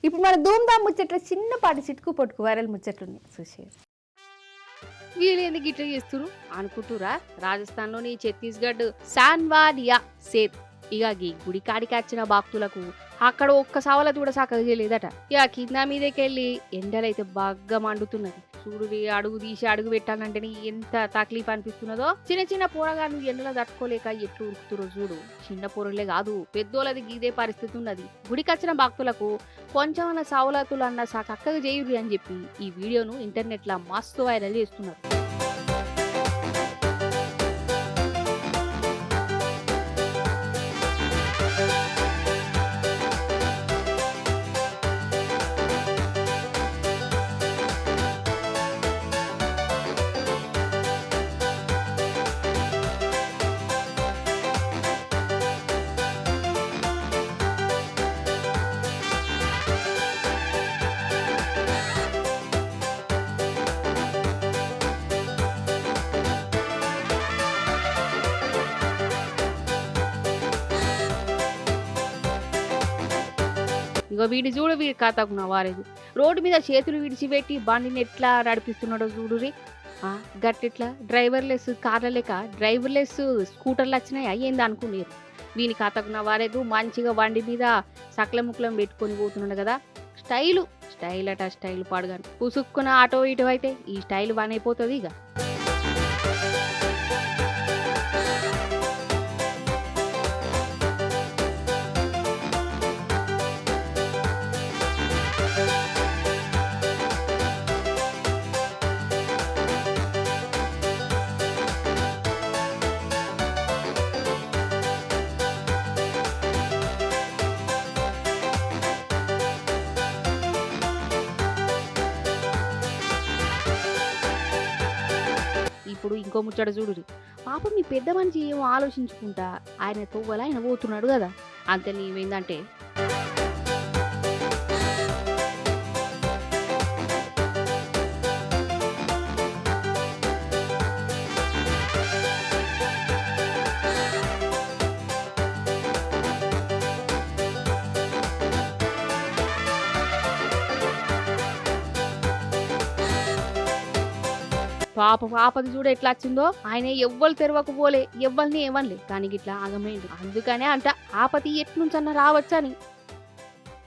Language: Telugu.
ఇప్పుడు మన ధూమ్ధామ్ ముచ్చట్లు చిన్నపాటి చిటుకు పొట్టుకు వైరల్ ముచ్చట్లున్నాయి చూసి. వీళ్ళేందుకు ఇట్లా చేస్తురు అనుకుంటురా? రాజస్థాన్లోని ఛత్తీస్గఢ్ సాన్వాడియా సేత్ ఇక ఈ గుడి కాడికి వచ్చిన భక్తులకు అక్కడ ఒక్క సవలత కూడా సక్కగా చేయలేదట. ఇక కింద మీదకెళ్ళి ఎండలైతే బాగా మండుతున్నది. చూడు అడుగు తీసి అడుగు పెట్టాలంటేనే ఎంత తక్లీఫ్ అనిపిస్తున్నదో. చిన్న చిన్న పోరగాళ్ళు ఎండలో తట్టుకోలేక ఎట్లు ఉరుకుతురో చూడు. చిన్న పోరలే కాదు పెద్దోళ్ళది ఇదే పరిస్థితి ఉన్నది. గుడికి వచ్చిన భక్తులకు కొంచెం సవలతులు అన్న చక్కగా చేయుర్రి అని చెప్పి ఈ వీడియోను ఇంటర్నెట్ లో మస్తు వైరల్ చేస్తున్నారు. ఇగో వీడి చూడు వీడి కథకు వారేది రోడ్డు మీద చేతులు విడిచిపెట్టి బండిని ఎట్లా నడిపిస్తున్నాడో చూడురి. గట్టిట్లా డ్రైవర్లెస్ కార్ల లేక డ్రైవర్లెస్ స్కూటర్లు వచ్చినాయి అయ్యింది అనుకునేరు. వీని కథకున్న వారేదు మంచిగా బండి మీద సకల ముక్కలం పెట్టుకొని పోతున్నాడు కదా. స్టైల్ అట స్టైల్ పాడుగాను పుసుక్కున ఆటో ఇటో అయితే ఈ స్టైల్ వన్ అయిపోతుంది. ఇక ఇప్పుడు ఇంకో ముచ్చట చూడురి. పాపం మీ పెద్ద మనిషి ఏమో ఆలోచించుకుంటా ఆయన తొవ్వల ఆయన పోతున్నాడు కదా. అంతే నీవేందంటే పాపది చూడ ఎట్లా వచ్చిందో. ఆయన ఎవ్వరు తెరవకపోలే ఎవ్వరిని ఏమనలే కానీ ఇట్లా ఆగమైంది. అందుకనే అంట ఆపతి ఎట్నుంచన్నా రావచ్చని.